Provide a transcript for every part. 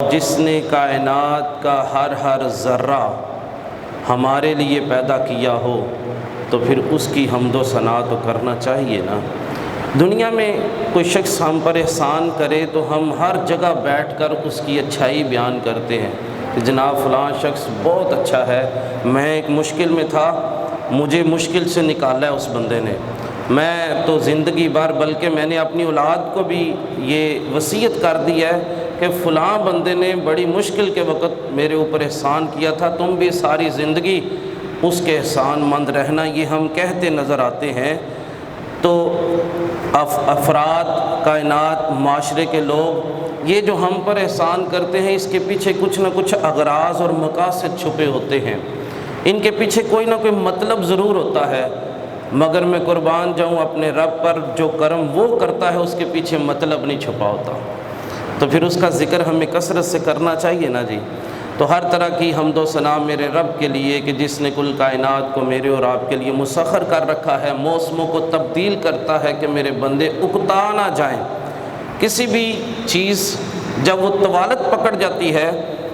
جس نے کائنات کا ہر ذرہ ہمارے لیے پیدا کیا ہو تو پھر اس کی حمد و ثنا تو کرنا چاہیے نا۔ دنیا میں کوئی شخص ہم پر احسان کرے تو ہم ہر جگہ بیٹھ کر اس کی اچھائی بیان کرتے ہیں کہ جناب فلاں شخص بہت اچھا ہے، میں ایک مشکل میں تھا، مجھے مشکل سے نکالا ہے اس بندے نے، میں تو زندگی بھر بلکہ میں نے اپنی اولاد کو بھی یہ وصیت کر دی ہے کہ فلاں بندے نے بڑی مشکل کے وقت میرے اوپر احسان کیا تھا، تم بھی ساری زندگی اس کے احسان مند رہنا۔ یہ ہم کہتے نظر آتے ہیں۔ تو افراد، کائنات، معاشرے کے لوگ یہ جو ہم پر احسان کرتے ہیں، اس کے پیچھے کچھ نہ کچھ اغراض اور مقاصد چھپے ہوتے ہیں، ان کے پیچھے کوئی نہ کوئی مطلب ضرور ہوتا ہے، مگر میں قربان جاؤں اپنے رب پر، جو کرم وہ کرتا ہے اس کے پیچھے مطلب نہیں چھپا ہوتا، تو پھر اس کا ذکر ہمیں کثرت سے کرنا چاہیے نا جی۔ تو ہر طرح کی حمد و ثنا میرے رب کے لیے کہ جس نے کل کائنات کو میرے اور آپ کے لیے مسخر کر رکھا ہے، موسموں کو تبدیل کرتا ہے کہ میرے بندے اکتا نہ جائیں۔ کسی بھی چیز جب وہ طوالت پکڑ جاتی ہے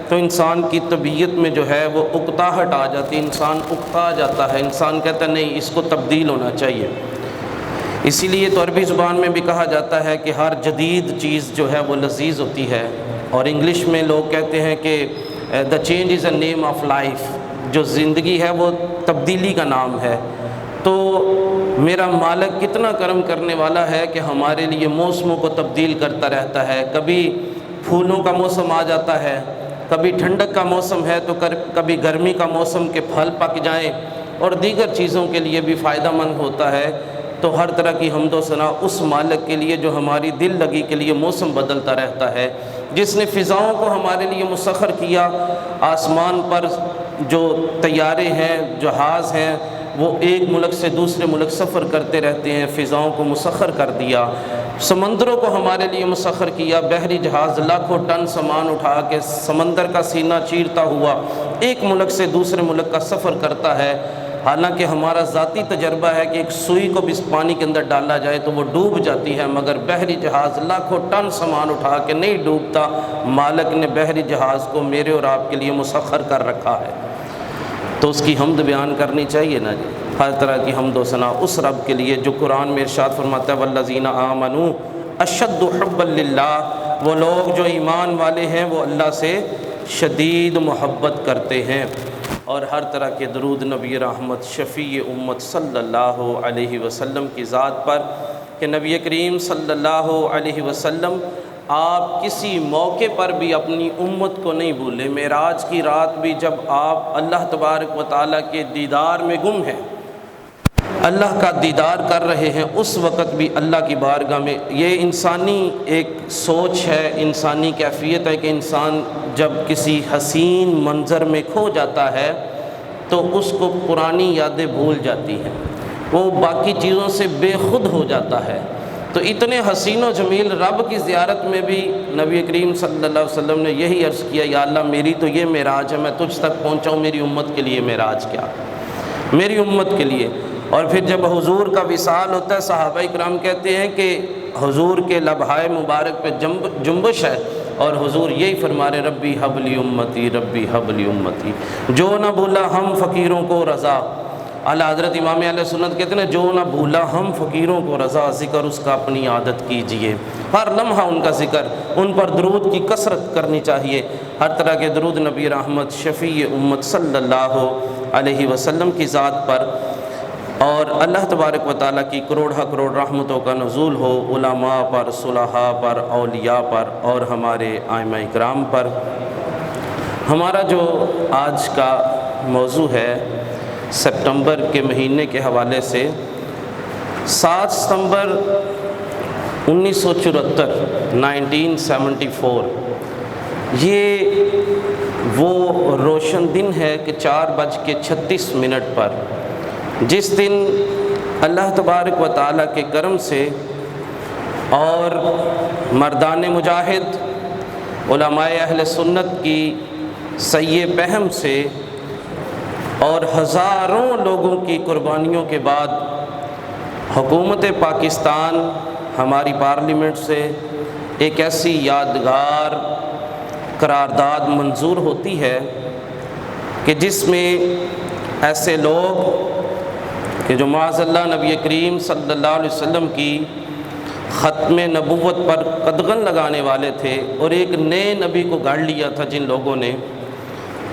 تو انسان کی طبیعت میں جو ہے وہ اکتاہٹ آ جاتی ہے، انسان اکتا جاتا ہے، انسان کہتا ہے نہیں اس کو تبدیل ہونا چاہیے۔ اسی لیے تو عربی زبان میں بھی کہا جاتا ہے کہ ہر جدید چیز جو ہے وہ لذیذ ہوتی ہے، اور انگلش میں لوگ کہتے ہیں کہ the change is a name of life, جو زندگی ہے وہ تبدیلی کا نام ہے۔ تو میرا مالک کتنا کرم کرنے والا ہے کہ ہمارے لیے موسموں کو تبدیل کرتا رہتا ہے، کبھی پھولوں کا موسم آ جاتا ہے، کبھی ٹھنڈک کا موسم ہے تو کبھی گرمی کا موسم کے پھل پک جائیں، اور دیگر چیزوں کے لیے بھی فائدہ مند ہوتا ہے۔ تو ہر طرح کی حمد و ثنا اس مالک کے لیے جو ہماری دل لگی کے لیے موسم بدلتا رہتا ہے، جس نے فضاؤں کو ہمارے لیے مسخر کیا، آسمان پر جو طیارے ہیں، جہاز ہیں، وہ ایک ملک سے دوسرے ملک سفر کرتے رہتے ہیں، فضاؤں کو مسخر کر دیا، سمندروں کو ہمارے لیے مسخر کیا، بحری جہاز لاکھوں ٹن سامان اٹھا کے سمندر کا سینہ چیرتا ہوا ایک ملک سے دوسرے ملک کا سفر کرتا ہے۔ حالانکہ ہمارا ذاتی تجربہ ہے کہ ایک سوئی کو بھی پانی کے اندر ڈالا جائے تو وہ ڈوب جاتی ہے، مگر بحری جہاز لاکھوں ٹن سامان اٹھا کے نہیں ڈوبتا۔ مالک نے بحری جہاز کو میرے اور آپ کے لیے مسخر کر رکھا ہے، تو اس کی حمد بیان کرنی چاہیے نا جی۔ ہر طرح کی حمد و ثنا اس رب کے لیے جو قرآن میں ارشاد فرماتا ہے والذین آمنوا اشد حبا للہ، وہ لوگ جو ایمان والے ہیں وہ اللہ سے شدید محبت کرتے ہیں۔ اور ہر طرح کے درود نبی رحمت شفیع امت صلی اللہ علیہ وسلم کی ذات پر کہ نبی کریم صلی اللہ علیہ وسلم آپ کسی موقع پر بھی اپنی امت کو نہیں بھولے۔ معراج کی رات بھی جب آپ اللہ تبارک و تعالیٰ کے دیدار میں گم ہیں، اللہ کا دیدار کر رہے ہیں، اس وقت بھی اللہ کی بارگاہ میں، یہ انسانی ایک سوچ ہے، انسانی کیفیت ہے کہ انسان جب کسی حسین منظر میں کھو جاتا ہے تو اس کو پرانی یادیں بھول جاتی ہیں، وہ باقی چیزوں سے بے خود ہو جاتا ہے۔ تو اتنے حسین و جمیل رب کی زیارت میں بھی نبی کریم صلی اللہ علیہ وسلم نے یہی عرض کیا یا اللہ میری تو یہ معراج ہے، میں تجھ تک پہنچاؤں، میری امت کے لیے معراج کیا، میری امت کے لیے۔ اور پھر جب حضور کا وصال ہوتا ہے، صحابہ کرام کہتے ہیں کہ حضور کے لبہائے مبارک پہ جنبش ہے، اور حضور یہی فرما رہے ربی حب لی امتی، ربی حب لی امتی، جو نہ بھولا ہم فقیروں کو رضا۔ اعلیٰ حضرت امام اہل سنت کہتے ہیں جو نہ بھولا ہم فقیروں کو رضا، ذکر اس کا اپنی عادت کیجئے، ہر لمحہ ان کا ذکر، ان پر درود کی کثرت کرنی چاہیے۔ ہر طرح کے درود نبی رحمت شفیع امت صلی اللہ علیہ وسلم کی ذات پر، اور اللہ تبارک و تعالیٰ کی کروڑہ کروڑ رحمتوں کا نزول ہو علماء پر، صلحاء پر، اولیاء پر، اور ہمارے ائمہ اکرام پر۔ ہمارا جو آج کا موضوع ہے سپتمبر کے مہینے کے حوالے سے، 7 ستمبر 1974 1974 یہ وہ روشن دن ہے کہ 4:36 پر، جس دن اللہ تبارک و تعالیٰ کے کرم سے اور مردان مجاہد علماء اہل سنت کی سعی پہم سے اور ہزاروں لوگوں کی قربانیوں کے بعد حکومت پاکستان ہماری پارلیمنٹ سے ایک ایسی یادگار قرارداد منظور ہوتی ہے کہ جس میں ایسے لوگ کہ جو معاذ اللہ نبی کریم صلی اللہ علیہ وسلم کی ختم نبوت پر قدغن لگانے والے تھے اور ایک نئے نبی کو گاڑ لیا تھا جن لوگوں نے،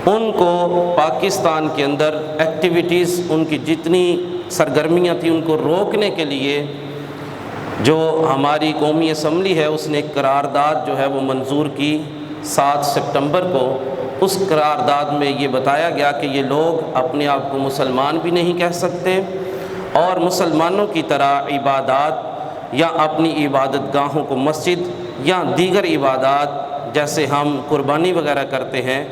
ان کو پاکستان کے اندر ایکٹیویٹیز، ان کی جتنی سرگرمیاں تھیں ان کو روکنے کے لیے جو ہماری قومی اسمبلی ہے اس نے ایک قرارداد جو ہے وہ منظور کی 7 سپتمبر کو۔ اس قرارداد میں یہ بتایا گیا کہ یہ لوگ اپنے آپ کو مسلمان بھی نہیں کہہ سکتے اور مسلمانوں کی طرح عبادات یا اپنی عبادت گاہوں کو مسجد یا دیگر عبادات جیسے ہم قربانی وغیرہ کرتے ہیں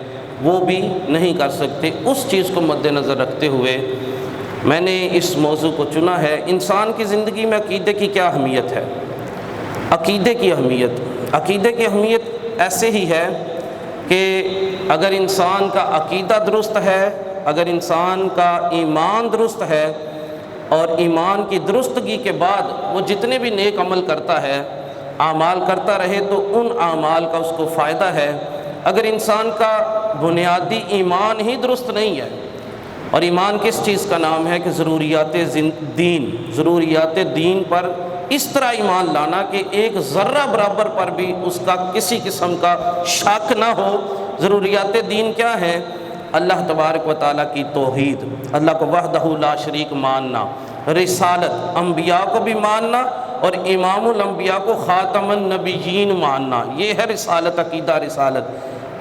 وہ بھی نہیں کر سکتے۔ اس چیز کو مد نظر رکھتے ہوئے میں نے اس موضوع کو چنا ہے۔ انسان کی زندگی میں عقیدے کی کیا اہمیت ہے؟ عقیدے کی اہمیت ایسے ہی ہے کہ اگر انسان کا عقیدہ درست ہے، اگر انسان کا ایمان درست ہے اور ایمان کی درستگی کے بعد وہ جتنے بھی نیک عمل کرتا ہے، اعمال کرتا رہے تو ان اعمال کا اس کو فائدہ ہے۔ اگر انسان کا بنیادی ایمان ہی درست نہیں ہے، اور ایمان کس چیز کا نام ہے کہ ضروریات دین پر اس طرح ایمان لانا کہ ایک ذرہ برابر پر بھی اس کا کسی قسم کا شک نہ ہو۔ ضروریات دین کیا ہے؟ اللہ تبارک و تعالیٰ کی توحید، اللہ کو وحدہ لا شریک ماننا، رسالت، انبیاء کو بھی ماننا اور امام الانبیاء کو خاتم النبیین ماننا، یہ ہے رسالت، عقیدہ رسالت۔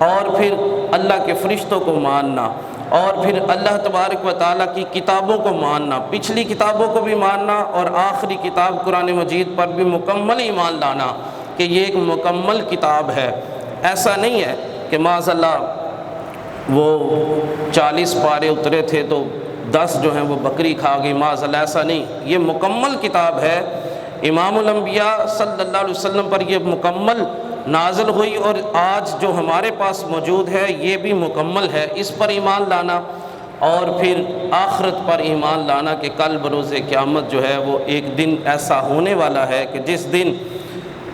اور پھر اللہ کے فرشتوں کو ماننا، اور پھر اللہ تبارک و تعالیٰ کی کتابوں کو ماننا، پچھلی کتابوں کو بھی ماننا اور آخری کتاب قرآن مجید پر بھی مکمل ایمان لانا کہ یہ ایک مکمل کتاب ہے۔ ایسا نہیں ہے کہ معاذ اللہ وہ 40 پارے اترے تھے تو 10 جو ہیں وہ بکری کھا گئی، معاذ اللہ، ایسا نہیں، یہ مکمل کتاب ہے۔ امام الانبیاء صلی اللہ علیہ وسلم پر یہ مکمل نازل ہوئی اور آج جو ہمارے پاس موجود ہے یہ بھی مکمل ہے۔ اس پر ایمان لانا اور پھر آخرت پر ایمان لانا کہ کل بروز قیامت جو ہے وہ ایک دن ایسا ہونے والا ہے کہ جس دن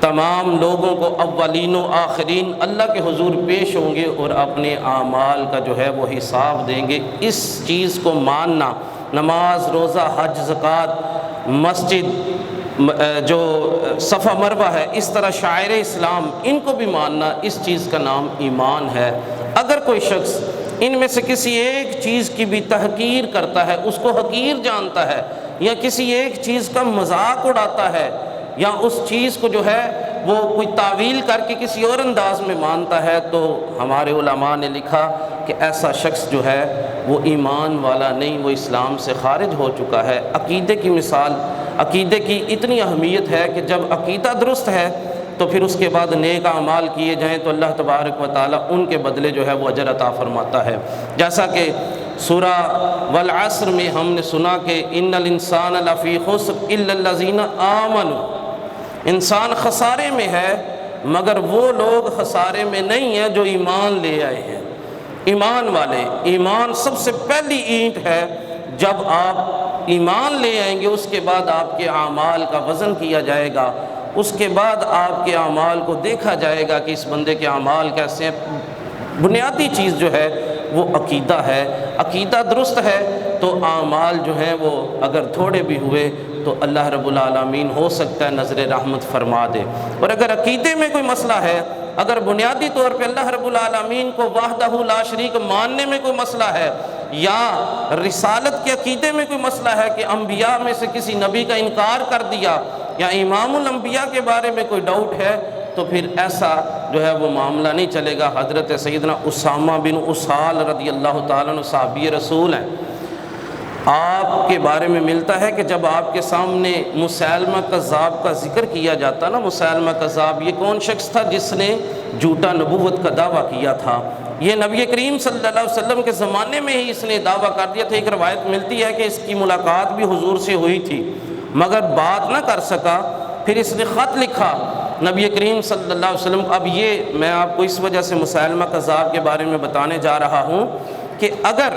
تمام لوگوں کو اولین و آخرین اللہ کے حضور پیش ہوں گے اور اپنے اعمال کا جو ہے وہ حساب دیں گے۔ اس چیز کو ماننا، نماز، روزہ، حج، زکوٰۃ، مسجد، جو صفا مروہ ہے، اس طرح شاعر اسلام، ان کو بھی ماننا، اس چیز کا نام ایمان ہے۔ اگر کوئی شخص ان میں سے کسی ایک چیز کی بھی تحقیر کرتا ہے، اس کو حقیر جانتا ہے، یا کسی ایک چیز کا مذاق اڑاتا ہے، یا اس چیز کو جو ہے وہ کوئی تعویل کر کے کسی اور انداز میں مانتا ہے، تو ہمارے علماء نے لکھا کہ ایسا شخص جو ہے وہ ایمان والا نہیں، وہ اسلام سے خارج ہو چکا ہے۔ عقیدے کی مثال، عقیدے کی اتنی اہمیت ہے کہ جب عقیدہ درست ہے تو پھر اس کے بعد نیک اعمال کیے جائیں تو اللہ تبارک و تعالیٰ ان کے بدلے جو ہے وہ اجر عطا فرماتا ہے۔ جیسا کہ سورہ والعصر میں ہم نے سنا کہ ان الانسان لفی خسر الا الذین آمنوا، انسان خسارے میں ہے مگر وہ لوگ خسارے میں نہیں ہیں جو ایمان لے آئے ہیں۔ ایمان والے، ایمان سب سے پہلی اینٹ ہے۔ جب آپ ایمان لے آئیں گے اس کے بعد آپ کے اعمال کا وزن کیا جائے گا، اس کے بعد آپ کے اعمال کو دیکھا جائے گا کہ اس بندے کے اعمال کیسے ہیں۔ بنیادی چیز جو ہے وہ عقیدہ ہے۔ عقیدہ درست ہے تو اعمال جو ہیں وہ اگر تھوڑے بھی ہوئے تو اللہ رب العالمین ہو سکتا ہے نظر رحمت فرما دے۔ اور اگر عقیدے میں کوئی مسئلہ ہے، اگر بنیادی طور پہ اللہ رب العالمین کو وحدہ لا شریک ماننے میں کوئی مسئلہ ہے، یا رسالت کے عقیدے میں کوئی مسئلہ ہے کہ انبیاء میں سے کسی نبی کا انکار کر دیا، یا امام الانبیاء کے بارے میں کوئی ڈاؤٹ ہے، تو پھر ایسا جو ہے وہ معاملہ نہیں چلے گا۔ حضرت سیدنا اسامہ بن اسال رضی اللہ تعالیٰ عنہ صحابی رسول ہیں، آپ کے بارے میں ملتا ہے کہ جب آپ کے سامنے مسیلمہ کذاب کا ذکر کیا جاتا نا، مسیلمہ کذاب یہ کون شخص تھا جس نے جھوٹا نبوت کا دعویٰ کیا تھا؟ یہ نبی کریم صلی اللہ علیہ وسلم کے زمانے میں ہی اس نے دعویٰ کر دیا تھا۔ ایک روایت ملتی ہے کہ اس کی ملاقات بھی حضور سے ہوئی تھی مگر بات نہ کر سکا، پھر اس نے خط لکھا نبی کریم صلی اللہ علیہ وسلم۔ اب یہ میں آپ کو اس وجہ سے مسیلمہ کذاب کے بارے میں بتانے جا رہا ہوں کہ اگر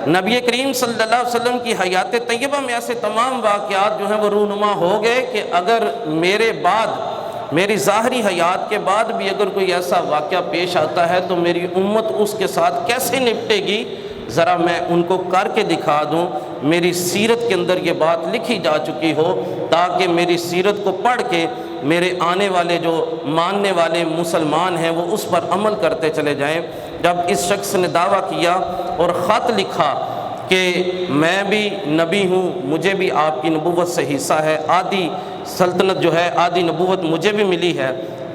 نبی کریم صلی اللہ علیہ وسلم کی حیات طیبہ میں ایسے تمام واقعات جو ہیں وہ رونما ہو گئے کہ اگر میرے بعد میری ظاہری حیات کے بعد بھی اگر کوئی ایسا واقعہ پیش آتا ہے تو میری امت اس کے ساتھ کیسے نپٹے گی، ذرا میں ان کو کر کے دکھا دوں۔ میری سیرت کے اندر یہ بات لکھی جا چکی ہو تاکہ میری سیرت کو پڑھ کے میرے آنے والے جو ماننے والے مسلمان ہیں وہ اس پر عمل کرتے چلے جائیں۔ جب اس شخص نے دعویٰ کیا اور خط لکھا کہ میں بھی نبی ہوں، مجھے بھی آپ کی نبوت سے حصہ ہے، آدھی سلطنت جو ہے، آدھی نبوت مجھے بھی ملی ہے،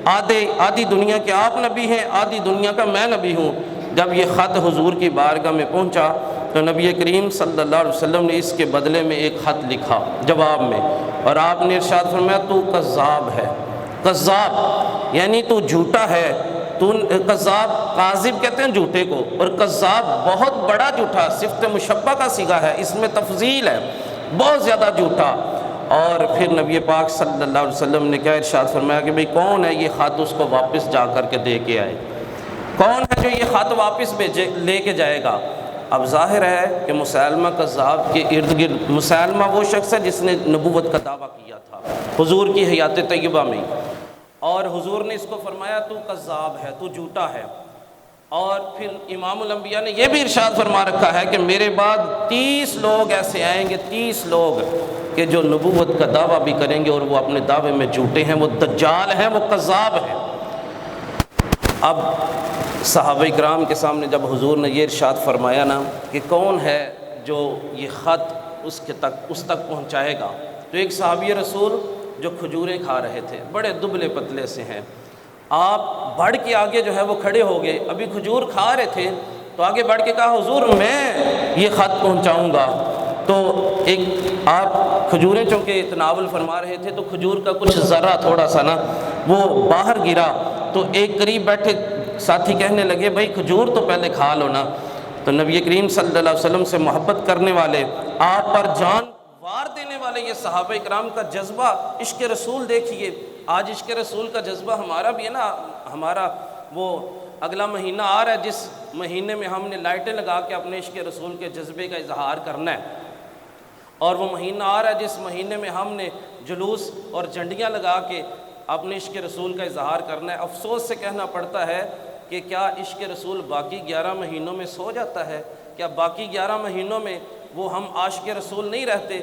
آدھی دنیا کے آپ نبی ہیں، آدھی دنیا کا میں نبی ہوں۔ جب یہ خط حضور کی بارگاہ میں پہنچا تو نبی کریم صلی اللہ علیہ وسلم نے اس کے بدلے میں ایک خط لکھا جواب میں، اور آپ نے ارشاد فرمایا تو کذاب ہے۔ کذاب یعنی تو جھوٹا ہے، تو کذاب، کاذب کہتے ہیں جھوٹے کو، اور کذاب بہت بڑا جھوٹا، صفت مشبہ کا صیغہ ہے، اس میں تفضیل ہے، بہت زیادہ جھوٹا۔ اور پھر نبی پاک صلی اللہ علیہ وسلم نے کیا ارشاد فرمایا کہ بھئی کون ہے یہ خط اس کو واپس جا کر کے دے کے آئے، کون ہے جو یہ خط واپس لے کے جائے گا۔ اب ظاہر ہے کہ مسیلمہ کذاب کے ارد گرد، مسیلمہ وہ شخص ہے جس نے نبوت کا دعویٰ کیا تھا حضور کی حیات طیبہ میں، اور حضور نے اس کو فرمایا تو کذاب ہے، تو جھوٹا ہے۔ اور پھر امام الانبیاء نے یہ بھی ارشاد فرما رکھا ہے کہ میرے بعد 30 لوگ ایسے آئیں گے، 30 لوگ کہ جو نبوت کا دعویٰ بھی کریں گے اور وہ اپنے دعوے میں جھوٹے ہیں، وہ دجال ہیں، وہ کذاب ہیں۔ اب صحابہ کرام کے سامنے جب حضور نے یہ ارشاد فرمایا نا کہ کون ہے جو یہ خط اس تک پہنچائے گا، تو ایک صحابی رسول جو کھجوریں کھا رہے تھے، بڑے دبلے پتلے سے ہیں، آپ بڑھ کے آگے جو ہے وہ کھڑے ہو گئے، ابھی کھجور کھا رہے تھے تو آگے بڑھ کے کہا حضور میں یہ خط پہنچاؤں گا۔ تو ایک آپ کھجوریں چونکہ تناول فرما رہے تھے تو کھجور کا کچھ ذرہ تھوڑا سا نا وہ باہر گرا، تو ایک قریب بیٹھے ساتھی کہنے لگے بھائی کھجور تو پہلے کھا لو نا۔ تو نبی کریم صلی اللہ علیہ وسلم سے محبت کرنے والے، آپ پر جان وار دینے والے یہ صحابہ کرام کا جذبہ، عشق رسول دیکھیے۔ آج عشق رسول کا جذبہ ہمارا بھی ہے نا، ہمارا وہ اگلا مہینہ آ رہا ہے جس مہینے میں ہم نے لائٹیں لگا کے اپنے عشق رسول کے جذبے کا اظہار کرنا ہے، اور وہ مہینہ آ رہا ہے جس مہینے میں ہم نے جلوس اور جھنڈیاں لگا کے اپنے عشق رسول کا اظہار کرنا ہے۔ افسوس سے کہنا پڑتا ہے کہ کیا عشق رسول باقی 11 مہینوں میں سو جاتا ہے؟ کیا باقی 11 مہینوں میں وہ ہم عاشق رسول نہیں رہتے؟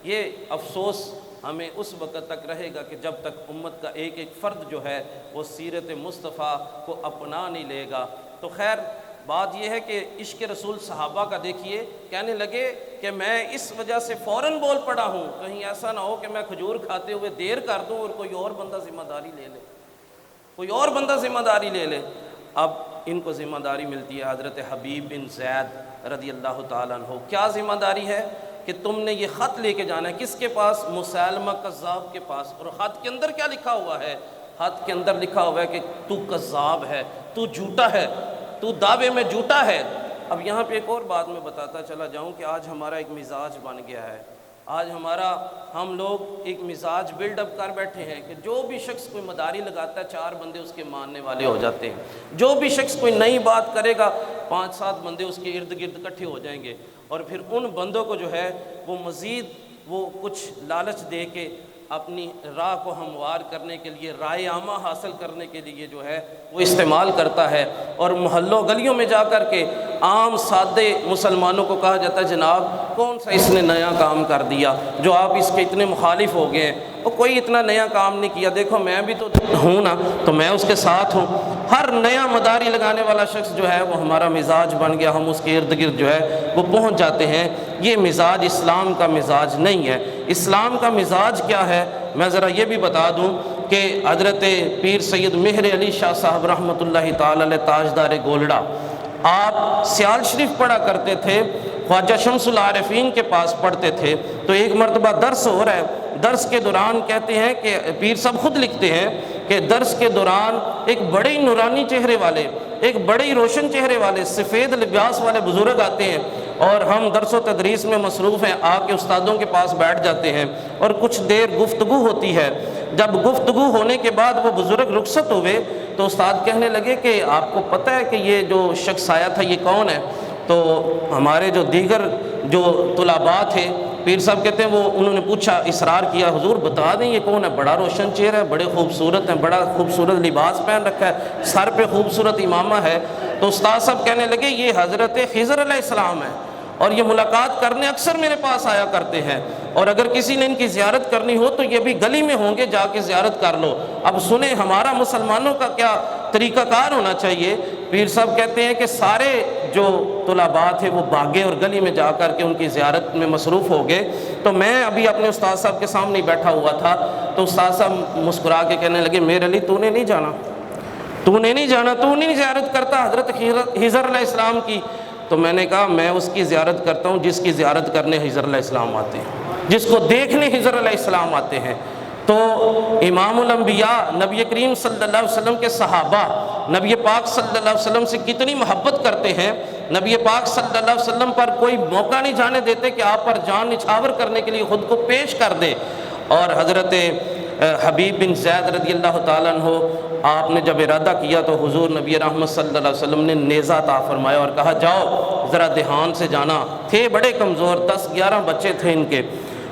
یہ افسوس ہمیں اس وقت تک رہے گا کہ جب تک امت کا ایک ایک فرد جو ہے وہ سیرت مصطفیٰ کو اپنا نہیں لے گا۔ تو خیر بات یہ ہے کہ عشق رسول صحابہ کا دیکھیے، کہنے لگے کہ میں اس وجہ سے فوراً بول پڑا ہوں، کہیں ایسا نہ ہو کہ میں کھجور کھاتے ہوئے دیر کر دوں اور کوئی اور بندہ ذمہ داری لے لے، کوئی اور بندہ ذمہ داری لے لے۔ اب ان کو ذمہ داری ملتی ہے حضرت حبیب بن زید رضی اللہ تعالیٰ عنہ۔ کیا ذمہ داری ہے کہ تم نے یہ خط لے کے جانا ہے، کس کے پاس؟ مسیلمہ کذاب کے پاس۔ اور خط کے اندر کیا لکھا ہوا ہے؟ خط کے اندر لکھا ہوا ہے کہ تو کذاب ہے، تو جھوٹا ہے، تو دعوے میں جھوٹا ہے۔ اب یہاں پہ ایک اور بات میں بتاتا چلا جاؤں کہ آج ہمارا ایک مزاج بن گیا ہے، آج ہم لوگ ایک مزاج بلڈ اپ کر بیٹھے ہیں کہ جو بھی شخص کوئی مداری لگاتا ہے 4 بندے اس کے ماننے والے ہو جاتے ہیں، جو بھی شخص کوئی نئی بات کرے گا 5-7 بندے اس کے ارد گرد اکٹھے ہو جائیں گے، اور پھر ان بندوں کو جو ہے وہ مزید وہ کچھ لالچ دے کے اپنی راہ کو ہموار کرنے کے لیے، رائے عامہ حاصل کرنے کے لیے جو ہے وہ استعمال کرتا ہے، اور محلوں گلیوں میں جا کر کے عام سادے مسلمانوں کو کہا جاتا ہے جناب کون سا اس نے نیا کام کر دیا جو آپ اس کے اتنے مخالف ہو گئے ہیں؟ وہ کوئی اتنا نیا کام نہیں کیا، دیکھو میں بھی تو ہوں نا، تو میں اس کے ساتھ ہوں۔ ہر نیا مداری لگانے والا شخص جو ہے وہ ہمارا مزاج بن گیا، ہم اس کے ارد گرد جو ہے وہ پہنچ جاتے ہیں۔ یہ مزاج اسلام کا مزاج نہیں ہے۔ اسلام کا مزاج کیا ہے میں ذرا یہ بھی بتا دوں کہ حضرت پیر سید مہر علی شاہ صاحب رحمۃ اللہ تعالی علیہ تاجدار گولڑا، آپ سیال شریف پڑھا کرتے تھے، خواجہ شمس العارفین کے پاس پڑھتے تھے، تو ایک مرتبہ درس ہو رہا ہے، درس کے دوران کہتے ہیں کہ پیر صاحب خود لکھتے ہیں کہ درس کے دوران ایک بڑے ہی نورانی چہرے والے، ایک بڑے ہی روشن چہرے والے، سفید لباس والے بزرگ آتے ہیں، اور ہم درس و تدریس میں مصروف ہیں، آ کے استادوں کے پاس بیٹھ جاتے ہیں اور کچھ دیر گفتگو ہوتی ہے۔ جب گفتگو ہونے کے بعد وہ بزرگ رخصت ہوئے تو استاد کہنے لگے کہ آپ کو پتہ ہے کہ یہ جو شخص آیا تھا یہ کون ہے؟ تو ہمارے جو دیگر جو طلباء تھے پیر صاحب کہتے ہیں وہ انہوں نے پوچھا، اصرار کیا، حضور بتا دیں یہ کون ہے؟ بڑا روشن چہرہ ہے، بڑے خوبصورت ہیں، بڑا خوبصورت لباس پہن رکھا ہے، سر پہ خوبصورت امامہ ہے۔ تو استاد صاحب کہنے لگے یہ حضرت خضر علیہ السلام ہے، اور یہ ملاقات کرنے اکثر میرے پاس آیا کرتے ہیں، اور اگر کسی نے ان کی زیارت کرنی ہو تو یہ بھی گلی میں ہوں گے، جا کے زیارت کر لو۔ اب سنیں ہمارا مسلمانوں کا کیا طریقہ کار ہونا چاہیے۔ پیر صاحب کہتے ہیں کہ سارے جو طلباء تھے وہ بھاگے اور گلی میں جا کر کے ان کی زیارت میں مصروف ہو گئے۔ تو میں ابھی اپنے استاد صاحب کے سامنے بیٹھا ہوا تھا، تو استاد صاحب مسکرا کے کہنے لگے، میرے علی تو نے نہیں جانا، تو نے نہیں جانا، تو نہیں زیارت کرتا حضرت خضر علیہ السلام کی؟ تو میں نے کہا میں اس کی زیارت کرتا ہوں جس کی زیارت کرنے خضر علیہ السلام آتے ہیں، جس کو دیکھنے خضر علیہ السلام آتے ہیں۔ تو امام الانبیاء نبی کریم صلی اللہ علیہ وسلم کے صحابہ نبی پاک صلی اللہ علیہ وسلم سے کتنی محبت کرتے ہیں، نبی پاک صلی اللہ علیہ وسلم پر کوئی موقع نہیں جانے دیتے کہ آپ پر جان نچھاور کرنے کے لیے خود کو پیش کر دے۔ اور حضرت حبیب بن زید رضی اللہ تعالیٰ عنہ، آپ نے جب ارادہ کیا تو حضور نبی رحمت صلی اللہ علیہ وسلم نے نیزہ عطا فرمایا اور کہا جاؤ ذرا دھیان سے جانا۔ تھے بڑے کمزور، 10-11 بچے تھے ان کے،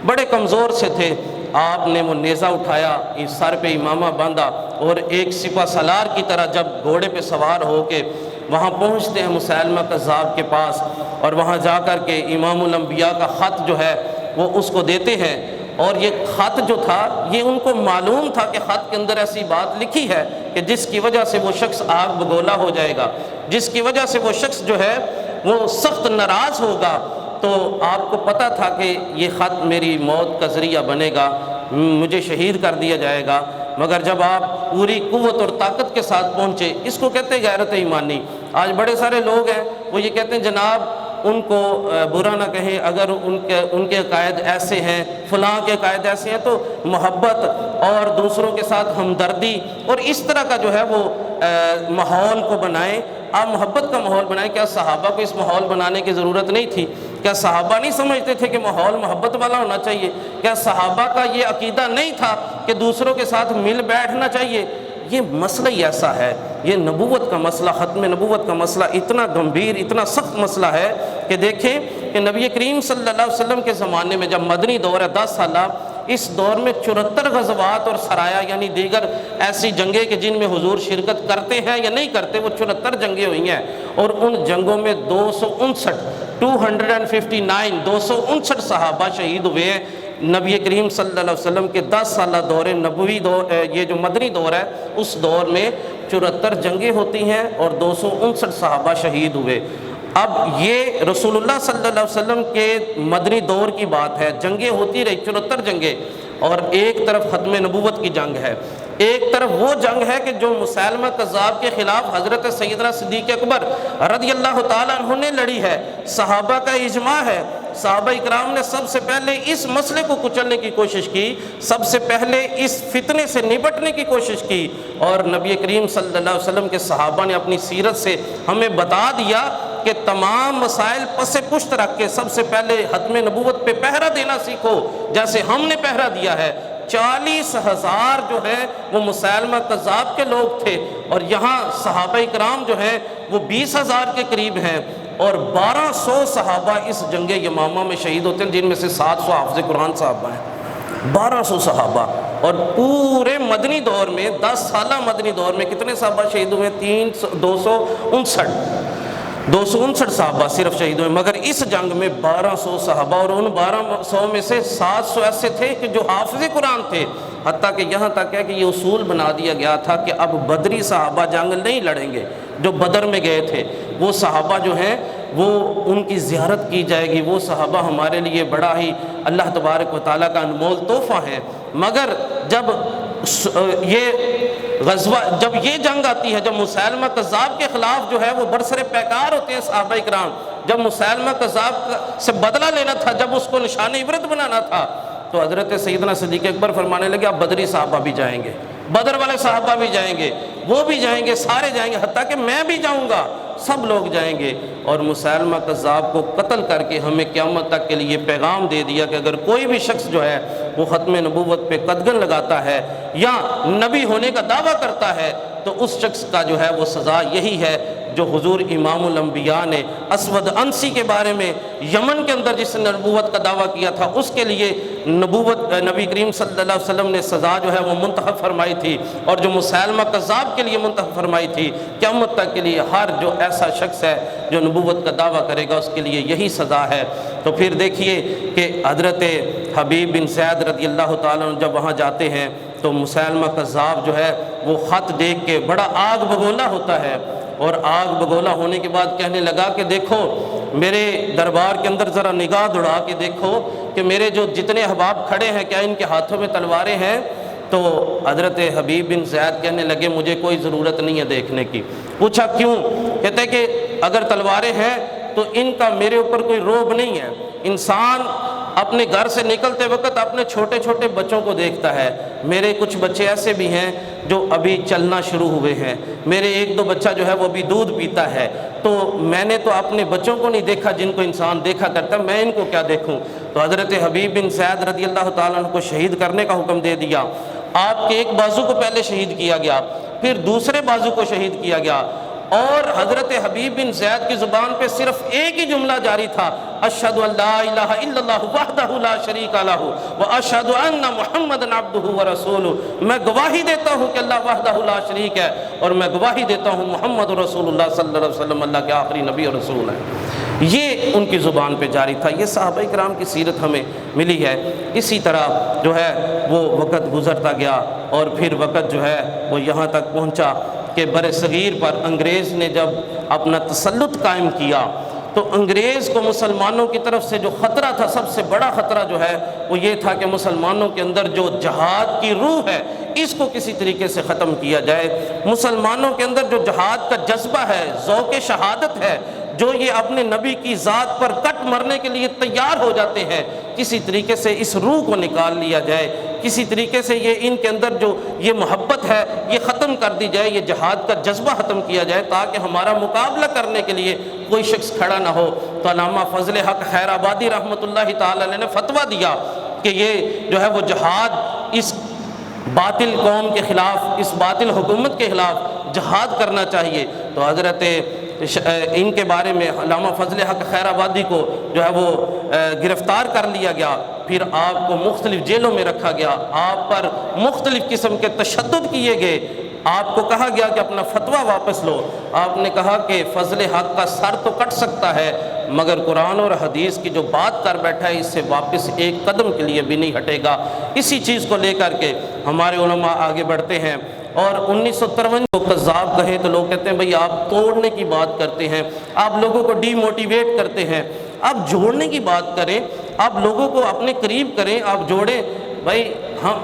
بڑے کمزور سے تھے۔ آپ نے وہ نیزہ اٹھایا، سر پہ امامہ باندھا، اور ایک سپہ سالار کی طرح جب گھوڑے پہ سوار ہو کے وہاں پہنچتے ہیں مسیلمہ کذاب کے پاس، اور وہاں جا کر کے امام الانبیاء کا خط جو ہے وہ اس کو دیتے ہیں۔ اور یہ خط جو تھا یہ ان کو معلوم تھا کہ خط کے اندر ایسی بات لکھی ہے کہ جس کی وجہ سے وہ شخص آگ بگولا ہو جائے گا، جس کی وجہ سے وہ شخص جو ہے وہ سخت ناراض ہوگا۔ تو آپ کو پتہ تھا کہ یہ خط میری موت کا ذریعہ بنے گا، مجھے شہید کر دیا جائے گا، مگر جب آپ پوری قوت اور طاقت کے ساتھ پہنچے، اس کو کہتے ہیں غیرت ایمانی۔ آج بڑے سارے لوگ ہیں وہ یہ کہتے ہیں جناب ان کو برا نہ کہیں، اگر ان کے عقائد ایسے ہیں، فلاں کے عقائد ایسے ہیں، تو محبت اور دوسروں کے ساتھ ہمدردی اور اس طرح کا جو ہے وہ ماحول کو بنائیں، آپ محبت کا ماحول بنائیں۔ کیا صحابہ کو اس ماحول بنانے کی ضرورت نہیں تھی؟ کیا صحابہ نہیں سمجھتے تھے کہ ماحول محبت والا ہونا چاہیے؟ کیا صحابہ کا یہ عقیدہ نہیں تھا کہ دوسروں کے ساتھ مل بیٹھنا چاہیے؟ یہ مسئلہ ہی ایسا ہے، یہ نبوت کا مسئلہ، ختم نبوت کا مسئلہ اتنا گمبھیر، اتنا سخت مسئلہ ہے کہ دیکھیں کہ نبی کریم صلی اللہ علیہ وسلم کے زمانے میں جب مدنی دور ہے 10 سالہ، اس دور میں 74 غزوات اور سرایا یعنی دیگر ایسی جنگیں کہ جن میں حضور شرکت کرتے ہیں یا نہیں کرتے، وہ 74 جنگیں ہوئی ہیں، اور ان جنگوں میں 259 صحابہ شہید ہوئے ہیں۔ نبی کریم صلی اللہ علیہ وسلم کے 10 سالہ دور نبوی دور، یہ جو مدنی دور ہے، اس دور میں 74 جنگیں ہوتی ہیں اور 259 صحابہ شہید ہوئے۔ اب یہ رسول اللہ صلی اللہ علیہ وسلم کے مدنی دور کی بات ہے، جنگیں ہوتی رہی 74 جنگیں، اور ایک طرف ختم نبوت کی جنگ ہے، ایک طرف وہ جنگ ہے کہ جو مسیلمہ کذاب کے خلاف حضرت سیدنا صدیق اکبر رضی اللہ تعالیٰ عنہ نے لڑی ہے۔ صحابہ کا اجماع ہے، صحابہ اکرام نے سب سے پہلے اس مسئلے کو کچلنے کی کوشش کی، سب سے پہلے اس فتنے سے نپٹنے کی کوشش کی، اور نبی کریم صلی اللہ علیہ وسلم کے صحابہ نے اپنی سیرت سے ہمیں بتا دیا کہ تمام مسائل پس پشت رکھ کے سب سے پہلے ختم نبوت پہ پہرا دینا سیکھو، جیسے ہم نے پہرا دیا ہے۔ 40,000 جو ہے وہ مسیلمہ کذاب کے لوگ تھے، اور یہاں صحابہ اکرام جو ہیں وہ 20,000 کے قریب ہیں، اور 1200 صحابہ اس جنگ یمامہ میں شہید ہوتے ہیں، جن میں سے 700 حافظ قرآن صحابہ ہیں، 1200 صحابہ۔ اور پورے مدنی دور میں 10 سالہ مدنی دور میں کتنے صحابہ شہید ہوئے؟ 259 صحابہ صرف شہید ہوئے، مگر اس جنگ میں 1200 صحابہ، اور ان 1200 میں سے 700 ایسے تھے کہ جو حافظ قرآن تھے، حتیٰ کہ یہاں تک ہے کہ یہ اصول بنا دیا گیا تھا کہ اب بدری صحابہ جنگ نہیں لڑیں گے، جو بدر میں گئے تھے وہ صحابہ جو ہیں وہ ان کی زیارت کی جائے گی، وہ صحابہ ہمارے لیے بڑا ہی اللہ تبارک و تعالیٰ کا انمول تحفہ ہے۔ مگر جب یہ جنگ آتی ہے، جب مسیلمہ کذاب کے خلاف جو ہے وہ برسر پیکار ہوتے ہیں صحابہ اکرام، جب مسیلمہ کذاب سے بدلہ لینا تھا، جب اس کو نشان عبرت بنانا تھا، تو حضرت سیدنا صدیق اکبر فرمانے لگے اب بدری صحابہ بھی جائیں گے، بدر والے صحابہ بھی جائیں گے، وہ بھی جائیں گے، سارے جائیں گے، حتیٰ کہ میں بھی جاؤں گا، سب لوگ جائیں گے۔ اور مسیلمہ کذاب کو قتل کر کے ہمیں قیامت تک کے لیے پیغام دے دیا کہ اگر کوئی بھی شخص جو ہے وہ ختم نبوت پہ قدغن لگاتا ہے یا نبی ہونے کا دعویٰ کرتا ہے تو اس شخص کا جو ہے وہ سزا یہی ہے، جو حضور امام الانبیاء نے اسود انسی کے بارے میں یمن کے اندر جس نے نبوت کا دعویٰ کیا تھا، اس کے لیے نبی کریم صلی اللہ علیہ وسلم نے سزا جو ہے وہ منتخب فرمائی تھی، اور جو مسیلمہ کذاب کے لیے منتخب فرمائی تھی، قیامت تک کے لیے ہر جو ایسا شخص ہے جو نبوت کا دعویٰ کرے گا اس کے لیے یہی سزا ہے۔ تو پھر دیکھیے کہ حضرت حبیب بن زید رضی اللہ تعالیٰ عنہ جب وہاں جاتے ہیں تو مسیلمہ کذاب جو ہے وہ خط دیکھ کے بڑا آگ بگولا ہوتا ہے، اور آگ بگولا ہونے کے بعد کہنے لگا کہ دیکھو میرے دربار کے اندر ذرا نگاہ دوڑا کے دیکھو کہ میرے جو جتنے احباب کھڑے ہیں کیا ان کے ہاتھوں میں تلواریں ہیں؟ تو حضرت حبیب بن زید کہنے لگے مجھے کوئی ضرورت نہیں ہے دیکھنے کی۔ پوچھا کیوں؟ کہتے ہیں کہ اگر تلواریں ہیں تو ان کا میرے اوپر کوئی روب نہیں ہے۔ انسان اپنے گھر سے نکلتے وقت اپنے چھوٹے چھوٹے بچوں کو دیکھتا ہے، میرے کچھ بچے ایسے بھی ہیں جو ابھی چلنا شروع ہوئے ہیں، میرے ایک دو بچہ جو ہے وہ بھی دودھ پیتا ہے، تو میں نے تو اپنے بچوں کو نہیں دیکھا جن کو انسان دیکھا کرتا، میں ان کو کیا دیکھوں؟ تو حضرت حبیب بن زید رضی اللہ تعالیٰ عنہ کو شہید کرنے کا حکم دے دیا۔ آپ کے ایک بازو کو پہلے شہید کیا گیا، پھر دوسرے بازو کو شہید کیا گیا، اور حضرت حبیب بن زید کی زبان پہ صرف ایک ہی جملہ جاری تھا، اشہد ان لا الہ الا اللہ وحدہ لا شریک لہ واشہد ان محمدا عبدہ ورسولہ۔ میں گواہی دیتا ہوں کہ اللہ وحدہ لا شریک ہے، اور میں گواہی دیتا ہوں محمد رسول اللہ صلی اللہ علیہ وسلم اللہ کے آخری نبی اور رسول ہیں۔ یہ ان کی زبان پہ جاری تھا۔ یہ صحابہ کرام کی سیرت ہمیں ملی ہے۔ اسی طرح جو ہے وہ وقت گزرتا گیا، اور پھر وقت جو ہے وہ یہاں تک پہنچا کہ بر صغیر پر انگریز نے جب اپنا تسلط قائم کیا تو انگریز کو مسلمانوں کی طرف سے جو خطرہ تھا، سب سے بڑا خطرہ جو ہے وہ یہ تھا کہ مسلمانوں کے اندر جو جہاد کی روح ہے اس کو کسی طریقے سے ختم کیا جائے۔ مسلمانوں کے اندر جو جہاد کا جذبہ ہے، ذوق شہادت ہے، جو یہ اپنے نبی کی ذات پر کٹ مرنے کے لیے تیار ہو جاتے ہیں، کسی طریقے سے اس روح کو نکال لیا جائے، کسی طریقے سے یہ ان کے اندر جو یہ محبت ہے یہ ختم کر دی جائے، یہ جہاد کا جذبہ ختم کیا جائے تاکہ ہمارا مقابلہ کرنے کے لیے کوئی شخص کھڑا نہ ہو۔ تو علامہ فضل حق خیر آبادی رحمۃ اللہ تعالی علیہ نے فتویٰ دیا کہ یہ جو ہے وہ جہاد اس باطل قوم کے خلاف، اس باطل حکومت کے خلاف جہاد کرنا چاہیے۔ تو حضرت ان کے بارے میں علامہ فضل حق خیر آبادی کو جو ہے وہ گرفتار کر لیا گیا، پھر آپ کو مختلف جیلوں میں رکھا گیا، آپ پر مختلف قسم کے تشدد کیے گئے، آپ کو کہا گیا کہ اپنا فتویٰ واپس لو۔ آپ نے کہا کہ فضل حق کا سر تو کٹ سکتا ہے مگر قرآن اور حدیث کی جو بات کر بیٹھا ہے اس سے واپس ایک قدم کے لیے بھی نہیں ہٹے گا۔ اسی چیز کو لے کر کے ہمارے علماء آگے بڑھتے ہیں، اور 1953 کو قذاب کہیں تو لوگ کہتے ہیں بھئی آپ توڑنے کی بات کرتے ہیں، آپ لوگوں کو ڈی موٹیویٹ کرتے ہیں، آپ جوڑنے کی بات کریں، آپ لوگوں کو اپنے قریب کریں، آپ جوڑیں۔ بھائی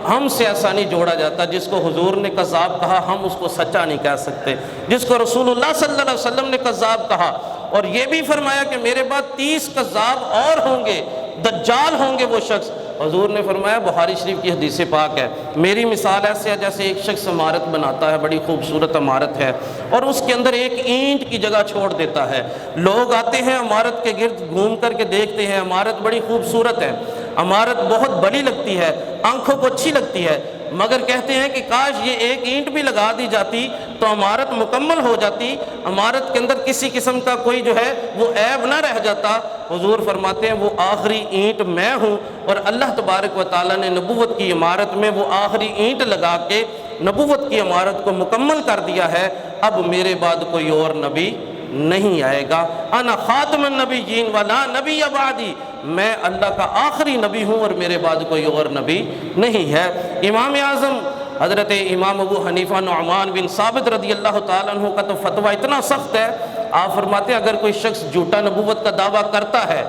ہم سے ایسا نہیں جوڑا جاتا۔ جس کو حضور نے قذاب کہا ہم اس کو سچا نہیں کہہ سکتے، جس کو رسول اللہ صلی اللہ علیہ وسلم نے قذاب کہا، اور یہ بھی فرمایا کہ میرے بعد 30 قذاب اور ہوں گے، دجال ہوں گے وہ شخص۔ حضور نے فرمایا، بخاری شریف کی حدیث پاک ہے، میری مثال ایسے ہے جیسے ایک شخص عمارت بناتا ہے، بڑی خوبصورت عمارت ہے، اور اس کے اندر ایک اینٹ کی جگہ چھوڑ دیتا ہے۔ لوگ آتے ہیں عمارت کے گرد گھوم کر کے دیکھتے ہیں، عمارت بڑی خوبصورت ہے، عمارت بہت بڑی لگتی ہے، آنکھوں کو اچھی لگتی ہے، مگر کہتے ہیں کہ کاش یہ ایک اینٹ بھی لگا دی جاتی تو عمارت مکمل ہو جاتی، عمارت کے اندر کسی قسم کا کوئی جو ہے وہ عیب نہ رہ جاتا۔ حضور فرماتے ہیں وہ آخری اینٹ میں ہوں، اور اللہ تبارک و تعالیٰ نے نبوت کی عمارت میں وہ آخری اینٹ لگا کے نبوت کی عمارت کو مکمل کر دیا ہے۔ اب میرے بعد کوئی اور نبی نہیں آئے گا، انا خاتم النبیین ولا نبی بعدی، میں اللہ کا آخری نبی ہوں اور میرے بعد کوئی اور نبی نہیں ہے۔ امام اعظم حضرت امام ابو حنیفہ نعمان بن ثابت رضی اللہ تعالیٰ عنہ کا تو فتویٰ اتنا سخت ہے، آپ فرماتے ہیں اگر کوئی شخص جھوٹا نبوت کا دعویٰ کرتا ہے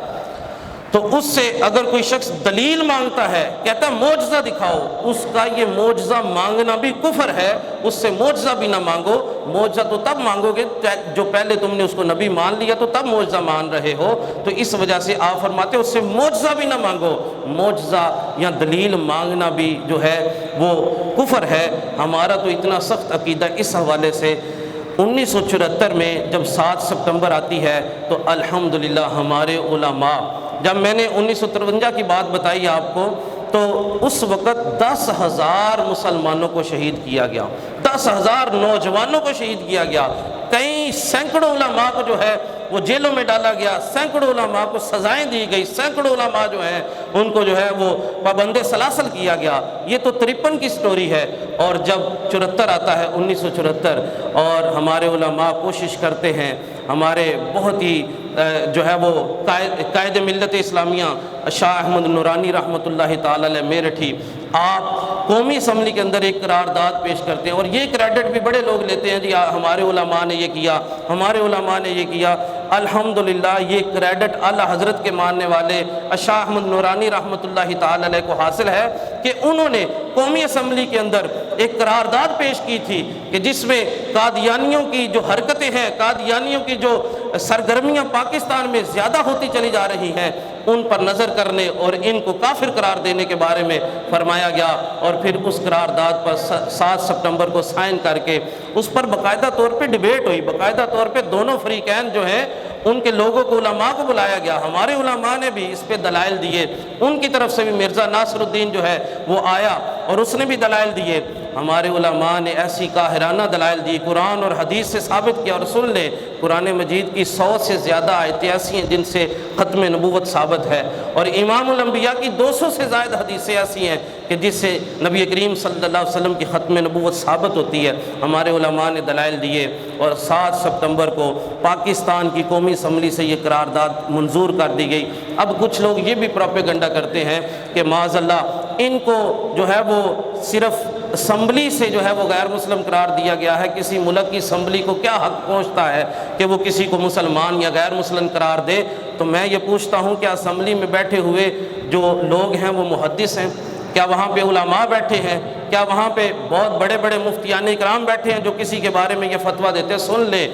تو اس سے اگر کوئی شخص دلیل مانگتا ہے، کہتا ہے معجزہ دکھاؤ، اس کا یہ معجزہ مانگنا بھی کفر ہے، اس سے معجزہ بھی نہ مانگو۔ معجزہ تو تب مانگو گے جو پہلے تم نے اس کو نبی مان لیا تو تب معجزہ مان رہے ہو، تو اس وجہ سے آپ فرماتے ہیں اس سے معجزہ بھی نہ مانگو۔ معجزہ یا دلیل مانگنا بھی جو ہے وہ کفر ہے۔ ہمارا تو اتنا سخت عقیدہ اس حوالے سے 1974 میں جب 7 ستمبر آتی ہے تو الحمدللہ ہمارے علماء، جب میں نے 1953 کی بات بتائی آپ کو تو اس وقت 10,000 مسلمانوں کو شہید کیا گیا، 10,000 نوجوانوں کو شہید کیا گیا، کئی سینکڑوں علماء کو جو ہے وہ جیلوں میں ڈالا گیا، سینکڑوں علماء کو سزائیں دی گئی، سینکڑوں علماء جو ہیں ان کو جو ہے وہ پابند سلاسل کیا گیا۔ یہ تو 53 کی سٹوری ہے، اور جب 74 آتا ہے 1974، اور ہمارے علماء کوشش کرتے ہیں، ہمارے بہت ہی جو ہے وہ قائد ملت اسلامیہ شاہ احمد نورانی رحمۃ اللہ تعالی علیہ میرٹھی، آپ قومی اسمبلی کے اندر ایک قرارداد پیش کرتے ہیں، اور یہ کریڈٹ بھی بڑے لوگ لیتے ہیں، جی ہمارے علماء نے یہ کیا، ہمارے علماء نے یہ کیا۔ الحمدللہ یہ کریڈٹ اعلیٰ حضرت کے ماننے والے شاہ احمد نورانی رحمۃ اللہ تعالی علیہ کو حاصل ہے کہ انہوں نے قومی اسمبلی کے اندر ایک قرارداد پیش کی تھی کہ جس میں قادیانیوں کی جو حرکتیں ہیں، قادیانیوں کی جو سرگرمیاں پاکستان میں زیادہ ہوتی چلی جا رہی ہیں، ان پر نظر کرنے اور ان کو کافر قرار دینے کے بارے میں فرمایا گیا، اور پھر اس قرارداد پر 7 ستمبر کو سائن کر کے اس پر باقاعدہ طور پہ ڈیبیٹ ہوئی، باقاعدہ طور پہ دونوں فریقین جو ہیں ان کے لوگوں کو، علماء کو بلایا گیا، ہمارے علماء نے بھی اس پہ دلائل دیے، ان کی طرف سے بھی مرزا ناصر الدین جو ہے وہ آیا اور اس نے بھی دلائل دیے، ہمارے علماء نے ایسی قاہرانہ دلائل دی، قرآن اور حدیث سے ثابت کیا، اور سن لیں قرآن مجید کی 100 سے زیادہ آیتیں ایسی ہیں جن سے ختم نبوت ثابت ہے، اور امام الانبیاء کی 200 سے زائد حدیثیں ایسی ہیں کہ جس سے نبی کریم صلی اللہ علیہ وسلم کی ختم نبوت ثابت ہوتی ہے۔ ہمارے علماء نے دلائل دیے، اور 7 ستمبر کو پاکستان کی قومی اسمبلی سے یہ قرارداد منظور کر دی گئی۔ اب کچھ لوگ یہ بھی پروپیگنڈا کرتے ہیں کہ معاذ اللہ ان کو جو ہے وہ صرف اسمبلی سے جو ہے وہ غیر مسلم قرار دیا گیا ہے، کسی ملک کی اسمبلی کو کیا حق پہنچتا ہے کہ وہ کسی کو مسلمان یا غیر مسلم قرار دے؟ تو میں یہ پوچھتا ہوں کیا اسمبلی میں بیٹھے ہوئے جو لوگ ہیں وہ محدث ہیں؟ کیا وہاں پہ علماء بیٹھے ہیں؟ کیا وہاں پہ بہت بڑے بڑے مفتیان اکرام بیٹھے ہیں جو کسی کے بارے میں یہ فتویٰ دیتے ہیں؟ سن لیں،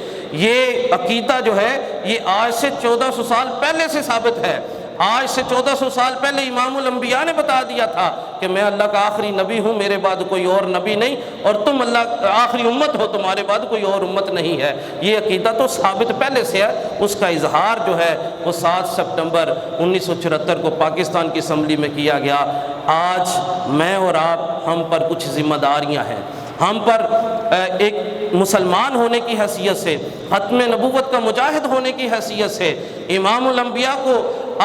یہ عقیدہ جو ہے یہ آج سے 1400 سال پہلے سے ثابت ہے۔ آج سے 1400 سال پہلے امام الانبیاء نے بتا دیا تھا کہ میں اللہ کا آخری نبی ہوں، میرے بعد کوئی اور نبی نہیں، اور تم اللہ آخری امت ہو، تمہارے بعد کوئی اور امت نہیں ہے۔ یہ عقیدہ تو ثابت پہلے سے ہے، اس کا اظہار جو ہے وہ 7 ستمبر 1974 کو پاکستان کی اسمبلی میں کیا گیا۔ آج میں اور آپ، ہم پر کچھ ذمہ داریاں ہیں، ہم پر ایک مسلمان ہونے کی حیثیت سے، ختم نبوت کا مجاہد ہونے کی حیثیت سے، امام الانبیاء کو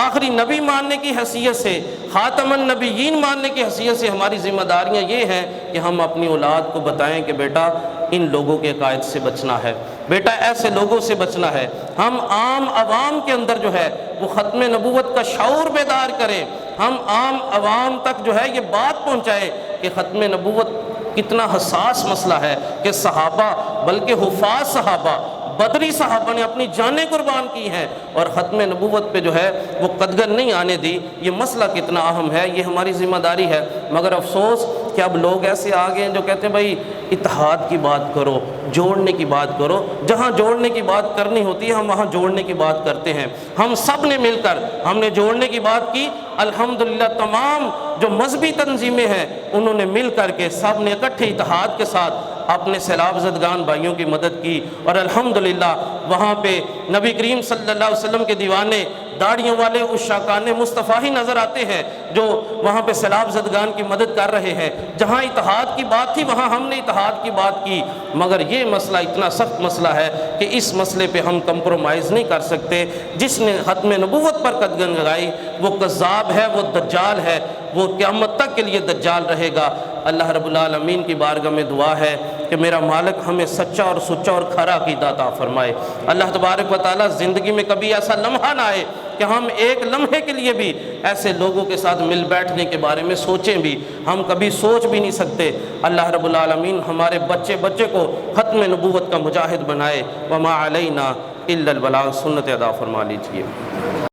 آخری نبی ماننے کی حیثیت سے، خاتم النبیین ماننے کی حیثیت سے ہماری ذمہ داریاں یہ ہیں کہ ہم اپنی اولاد کو بتائیں کہ بیٹا ان لوگوں کے عقائد سے بچنا ہے، بیٹا ایسے لوگوں سے بچنا ہے۔ ہم عام عوام کے اندر جو ہے وہ ختم نبوت کا شعور بیدار کریں، ہم عام عوام تک جو ہے یہ بات پہنچائیں کہ ختم نبوت کتنا حساس مسئلہ ہے، کہ صحابہ بلکہ حفاظ صحابہ، بدری صحابہ نے اپنی جانیں قربان کی ہیں اور ختم نبوت پہ جو ہے وہ قدغن نہیں آنے دی۔ یہ مسئلہ کتنا اہم ہے، یہ ہماری ذمہ داری ہے۔ مگر افسوس کہ اب لوگ ایسے آ گئے ہیں جو کہتے ہیں بھائی اتحاد کی بات کرو، جوڑنے کی بات کرو، جہاں جوڑنے کی بات کرنی ہوتی ہے ہم وہاں جوڑنے کی بات کرتے ہیں۔ ہم سب نے مل کر ہم نے جوڑنے کی بات کی، الحمدللہ تمام جو مذہبی تنظیمیں ہیں انہوں نے مل کر کے سب نے اکٹھے اتحاد کے ساتھ اپنے سیلاب زدگان بھائیوں کی مدد کی، اور الحمدللہ وہاں پہ نبی کریم صلی اللہ علیہ وسلم کے دیوانے داڑھیوں والے عشاقان مصطفیٰ ہی نظر آتے ہیں جو وہاں پہ سیلاب زدگان کی مدد کر رہے ہیں۔ جہاں اتحاد کی بات تھی وہاں ہم نے اتحاد کی بات کی، مگر یہ مسئلہ اتنا سخت مسئلہ ہے کہ اس مسئلے پہ ہم کمپرومائز نہیں کر سکتے۔ جس نے ختم نبوت پر قدغن لگائی وہ کذاب ہے، وہ دجال ہے، وہ قیامت تک کے لیے دجال رہے گا۔ اللہ رب العالمین کی بارگاہ میں دعا ہے کہ میرا مالک ہمیں سچا اور سچا اور کھرا عقیدہ عطا فرمائے۔ اللہ تبارک و تعالیٰ زندگی میں کبھی ایسا لمحہ نہ آئے کہ ہم ایک لمحے کے لیے بھی ایسے لوگوں کے ساتھ مل بیٹھنے کے بارے میں سوچیں بھی، ہم کبھی سوچ بھی نہیں سکتے۔ اللہ رب العالمین ہمارے بچے کو ختم نبوت کا مجاہد بنائے۔ وما علینا الا البلاغ، سنت ادا فرما لیجیے۔